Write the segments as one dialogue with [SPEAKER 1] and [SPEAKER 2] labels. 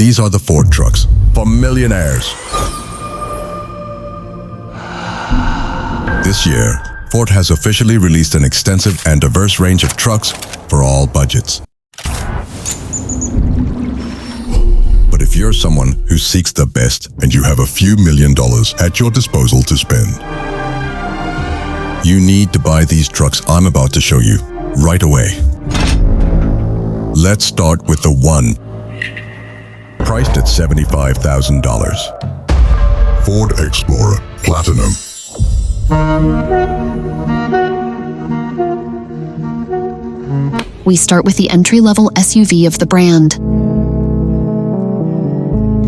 [SPEAKER 1] These are the Ford trucks for millionaires. This year, Ford has officially released an extensive and diverse range of trucks for all budgets. But if you're someone who seeks the best and you have a few $1 million at your disposal to spend, you need to buy these trucks I'm about to show you right away. Let's start with the one, priced at $75,000. Ford Explorer Platinum.
[SPEAKER 2] We start with the entry-level SUV of the brand.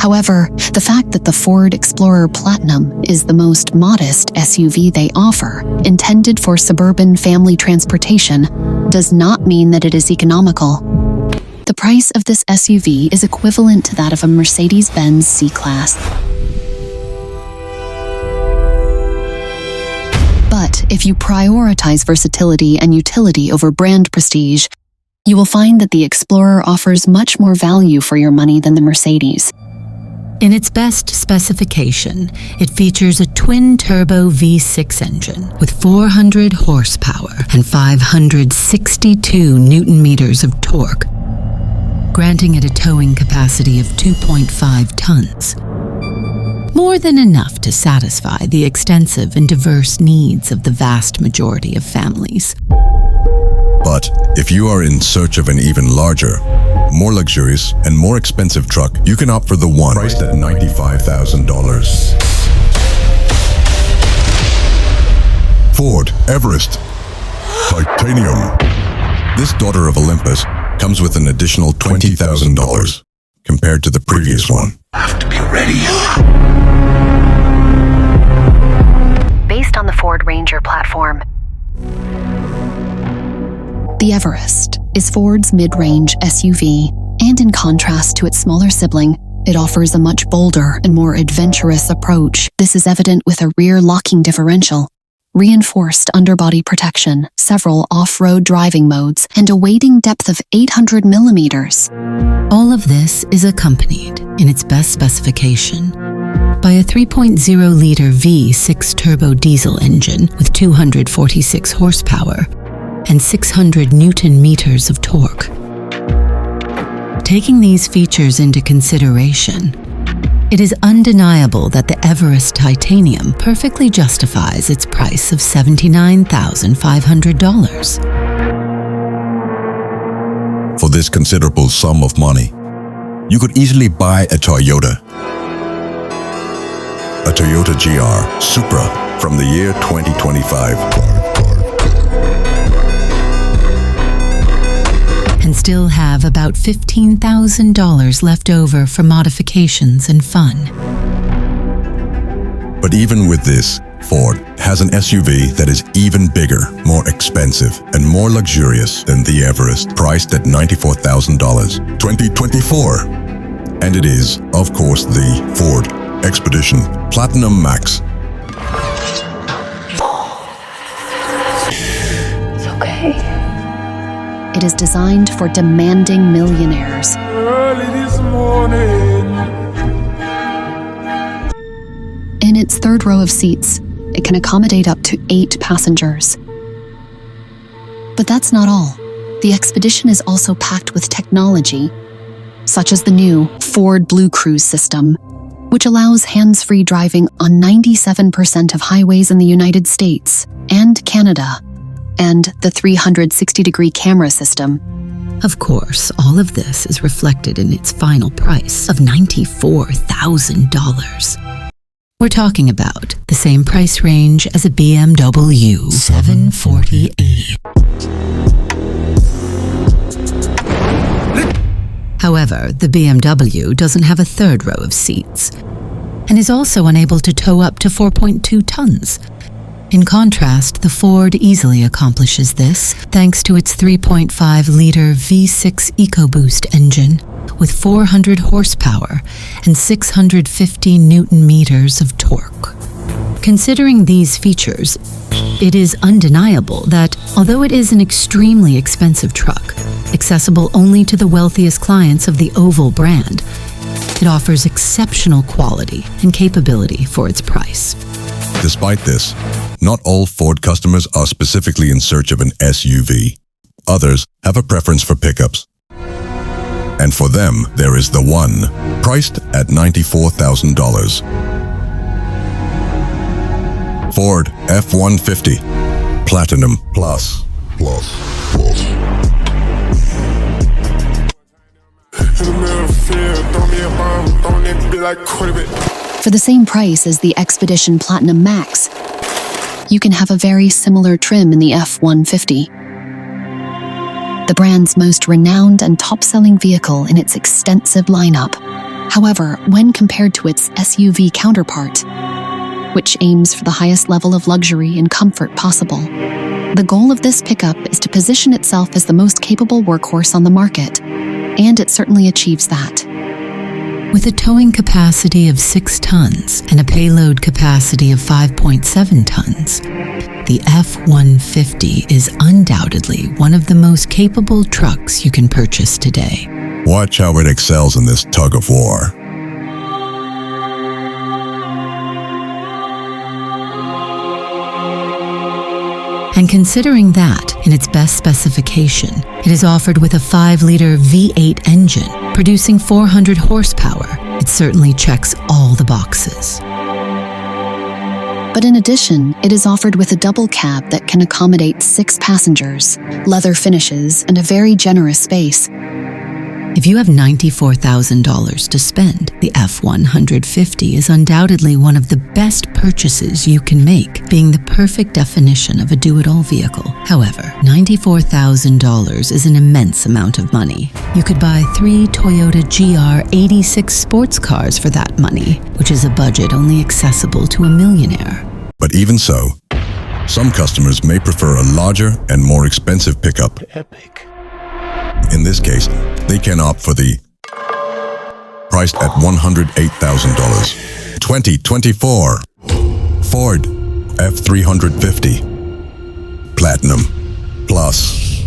[SPEAKER 2] However, the fact that the Ford Explorer Platinum is the most modest SUV they offer, intended for suburban family transportation, does not mean that it is economical. The price of this SUV is equivalent to that of a Mercedes-Benz C-Class. But if you prioritize versatility and utility over brand prestige, you will find that the Explorer offers much more value for your money than the Mercedes.
[SPEAKER 3] In its best specification, it features a twin-turbo V6 engine with 400 horsepower and 562 newton-meters of torque, granting it a towing capacity of 2.5 tons. More than enough to satisfy the extensive and diverse needs of the vast majority of families.
[SPEAKER 1] But if you are in search of an even larger, more luxurious, and more expensive truck, you can opt for the one priced at $95,000. Ford Everest Titanium. This daughter of Olympus comes with an additional $20,000 compared to the previous one.
[SPEAKER 4] Have to be ready.
[SPEAKER 2] Based on the Ford Ranger platform, the Everest is Ford's mid-range SUV, and in contrast to its smaller sibling, it offers a much bolder and more adventurous approach. This is evident with a rear locking differential, reinforced underbody protection, several off-road driving modes, and a weighting depth of 800 millimeters.
[SPEAKER 3] All of this is accompanied, in its best specification, by a 3.0-liter V6 turbo diesel engine with 246 horsepower and 600 newton-meters of torque. Taking these features into consideration, it is undeniable that the Everest Titanium perfectly justifies its price of $79,500.
[SPEAKER 1] For this considerable sum of money, you could easily buy a Toyota GR Supra from the year 2025.
[SPEAKER 3] And still have about $15,000 left over for modifications and fun.
[SPEAKER 1] But even with this, Ford has an SUV that is even bigger, more expensive, and more luxurious than the Everest, priced at $94,000, 2024. And it is, of course, the Ford Expedition Platinum Max.
[SPEAKER 2] It's okay. It is designed for demanding millionaires.
[SPEAKER 4] Early this morning.
[SPEAKER 2] In its third row of seats, it can accommodate up to 8 passengers. But that's not all. The Expedition is also packed with technology, such as the new Ford Blue Cruise system, which allows hands-free driving on 97% of highways in the United States and Canada, and the 360-degree camera system.
[SPEAKER 3] Of course, all of this is reflected in its final price of $94,000. We're talking about the same price range as a BMW 740e. However, the BMW doesn't have a third row of seats and is also unable to tow up to 4.2 tons. In contrast, the Ford easily accomplishes this thanks to its 3.5-liter V6 EcoBoost engine with 400 horsepower and 650 newton-meters of torque. Considering these features, it is undeniable that, although it is an extremely expensive truck, accessible only to the wealthiest clients of the Oval brand, It offers exceptional quality and capability for its price.
[SPEAKER 1] Despite this, not all Ford customers are specifically in search of an SUV. Others have a preference for pickups. And for them, there is the one, priced at $94,000. Ford F-150 Platinum Plus.
[SPEAKER 2] For the same price as the Expedition Platinum Max, you can have a very similar trim in the F-150. The brand's most renowned and top-selling vehicle in its extensive lineup. However, when compared to its SUV counterpart, which aims for the highest level of luxury and comfort possible, the goal of this pickup is to position itself as the most capable workhorse on the market, and it certainly achieves that.
[SPEAKER 3] With a towing capacity of 6 tons and a payload capacity of 5.7 tons, the F-150 is undoubtedly one of the most capable trucks you can purchase today.
[SPEAKER 1] Watch how it excels in this tug of war.
[SPEAKER 3] And considering that, in its best specification, it is offered with a 5-liter V8 engine, producing 400 horsepower, it certainly checks all the boxes.
[SPEAKER 2] But in addition, it is offered with a double cab that can accommodate 6 passengers, leather finishes, and a very generous space.
[SPEAKER 3] If you have $94,000 to spend, the F-150 is undoubtedly one of the best purchases you can make, being the perfect definition of a do-it-all vehicle. However, $94,000 is an immense amount of money. You could buy 3 Toyota GR86 sports cars for that money, which is a budget only accessible to a millionaire.
[SPEAKER 1] But even so, some customers may prefer a larger and more expensive pickup.
[SPEAKER 4] Epic.
[SPEAKER 1] In this case, they can opt for the priced at $108,000 2024 Ford F-350 Platinum Plus.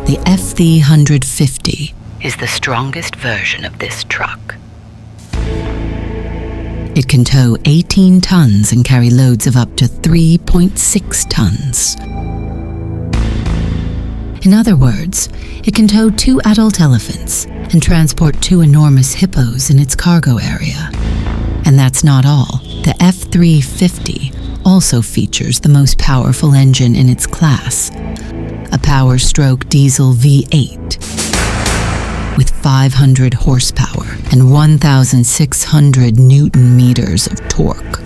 [SPEAKER 3] The F-350 is the strongest version of this truck. It can tow 18 tons and carry loads of up to 3.6 tons. In other words, it can tow 2 adult elephants and transport 2 enormous hippos in its cargo area. And that's not all. The F-350 also features the most powerful engine in its class, a power-stroke diesel V8 with 500 horsepower and 1,600 Newton-meters of torque.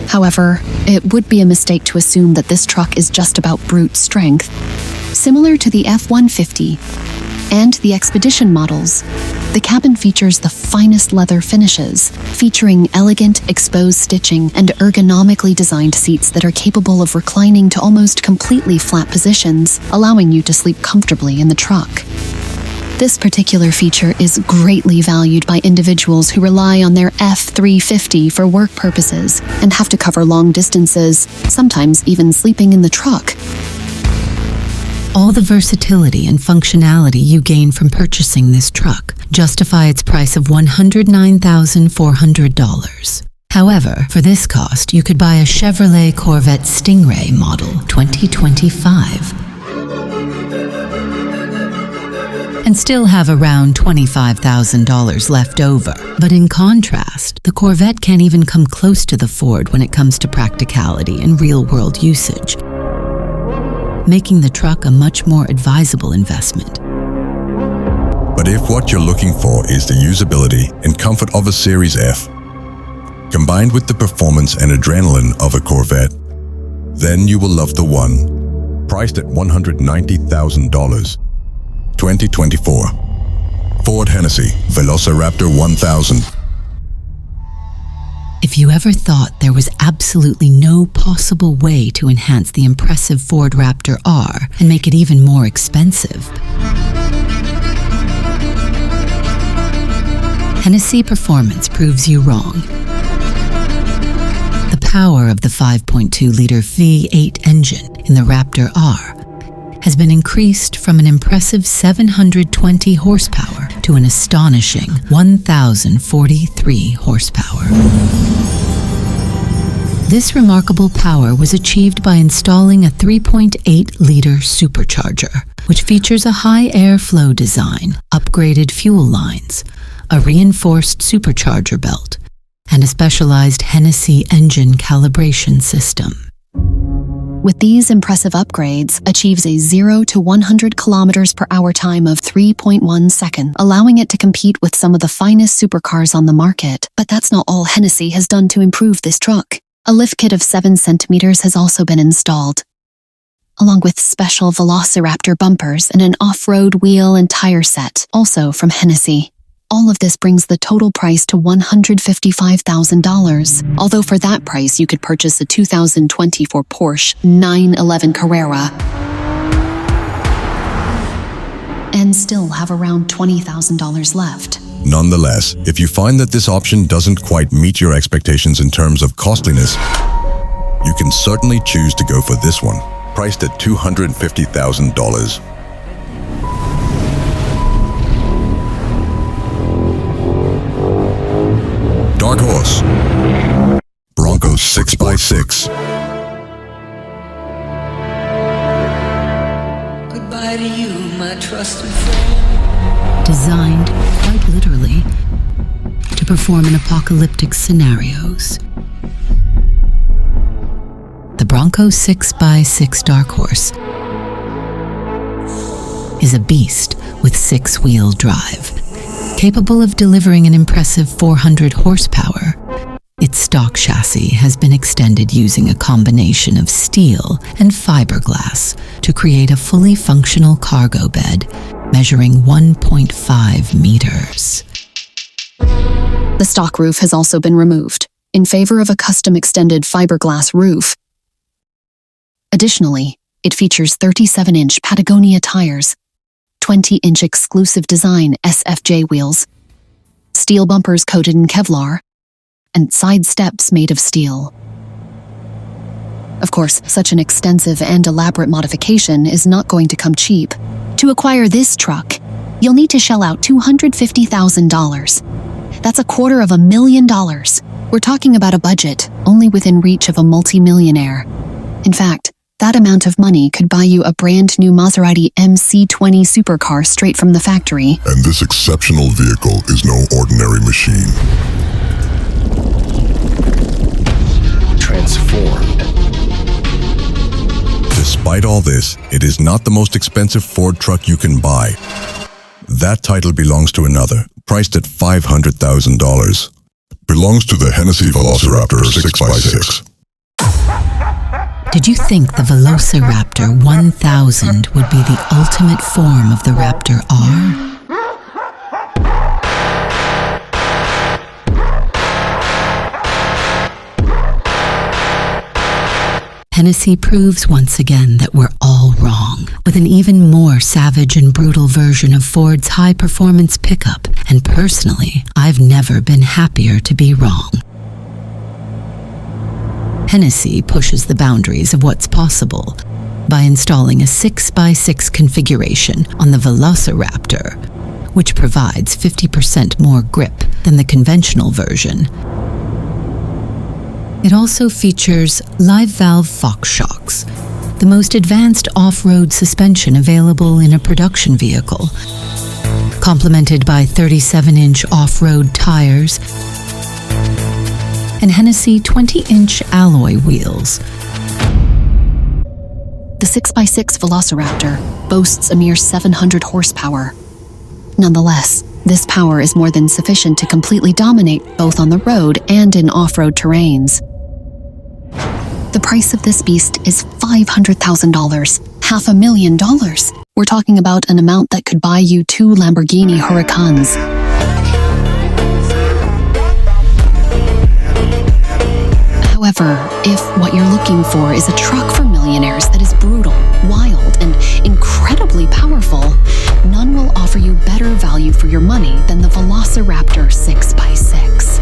[SPEAKER 2] However, it would be a mistake to assume that this truck is just about brute strength. Similar to the F-150 and the Expedition models, the cabin features the finest leather finishes, featuring elegant exposed stitching and ergonomically designed seats that are capable of reclining to almost completely flat positions, allowing you to sleep comfortably in the truck. This particular feature is greatly valued by individuals who rely on their F-350 for work purposes and have to cover long distances, sometimes even sleeping in the truck.
[SPEAKER 3] All the versatility and functionality you gain from purchasing this truck justify its price of $109,400. However, for this cost, you could buy a Chevrolet Corvette Stingray model 2025 and still have around $25,000 left over. But in contrast, the Corvette can't even come close to the Ford when it comes to practicality and real-world usage, making the truck a much more advisable investment.
[SPEAKER 1] But if what you're looking for is the usability and comfort of a Series F, combined with the performance and adrenaline of a Corvette, then you will love the one, priced at $190,000. 2024 Ford Hennessy Velociraptor 1000.
[SPEAKER 3] If you ever thought there was absolutely no possible way to enhance the impressive Ford Raptor R and make it even more expensive, Hennessy Performance proves you wrong. The power of the 5.2-liter V8 engine in the Raptor R has been increased from an impressive 720 horsepower to an astonishing 1,043 horsepower. This remarkable power was achieved by installing a 3.8-liter supercharger, which features a high airflow design, upgraded fuel lines, a reinforced supercharger belt, and a specialized Hennessy engine calibration system.
[SPEAKER 2] With these impressive upgrades, achieves a 0 to 100 kilometers per hour time of 3.1 seconds, allowing it to compete with some of the finest supercars on the market. But that's not all Hennessy has done to improve this truck. A lift kit of 7 centimeters has also been installed, along with special Velociraptor bumpers and an off-road wheel and tire set, also from Hennessy. All of this brings the total price to $155,000, although for that price you could purchase a 2024 Porsche 911 Carrera and still have around $20,000 left.
[SPEAKER 1] Nonetheless, if you find that this option doesn't quite meet your expectations in terms of costliness, you can certainly choose to go for this one, priced at $250,000. Dark Horse Bronco 6x6.
[SPEAKER 5] Goodbye to you, my trusted friend.
[SPEAKER 3] Designed, quite literally, to perform in apocalyptic scenarios. The Bronco 6x6 Dark Horse is a beast with 6-wheel drive, capable of delivering an impressive 400 horsepower. Its stock chassis has been extended using a combination of steel and fiberglass to create a fully functional cargo bed measuring 1.5 meters.
[SPEAKER 2] The stock roof has also been removed in favor of a custom extended fiberglass roof. Additionally, it features 37-inch Patagonia tires, 20-inch exclusive design SFJ wheels, steel bumpers coated in Kevlar, and side steps made of steel. Of course, such an extensive and elaborate modification is not going to come cheap. To acquire this truck, you'll need to shell out $250,000. That's $250,000. We're talking about a budget only within reach of a multi-millionaire. In fact, that amount of money could buy you a brand new Maserati MC20 supercar straight from the factory.
[SPEAKER 1] And this exceptional vehicle is no ordinary machine.
[SPEAKER 4] Transformed.
[SPEAKER 1] Despite all this, it is not the most expensive Ford truck you can buy. That title belongs to another, priced at $500,000. Belongs to the Hennessy Velociraptor 6x6.
[SPEAKER 3] Did you think the Velociraptor 1000 would be the ultimate form of the Raptor R? Hennessy proves once again that we're all wrong, with an even more savage and brutal version of Ford's high-performance pickup, and personally, I've never been happier to be wrong. Hennessy pushes the boundaries of what's possible by installing a 6x6 configuration on the Velociraptor, which provides 50% more grip than the conventional version. It also features live valve Fox shocks, the most advanced off-road suspension available in a production vehicle, complemented by 37-inch off-road tires and Hennessy 20-inch alloy wheels.
[SPEAKER 2] The 6x6 Velociraptor boasts a mere 700 horsepower. Nonetheless, this power is more than sufficient to completely dominate both on the road and in off-road terrains. The price of this beast is $500,000, $500,000. We're talking about an amount that could buy you 2 Lamborghini Huracans. However, if what you're looking for is a truck for millionaires that is brutal, wild, and incredibly powerful, none will offer you better value for your money than the Velociraptor 6x6.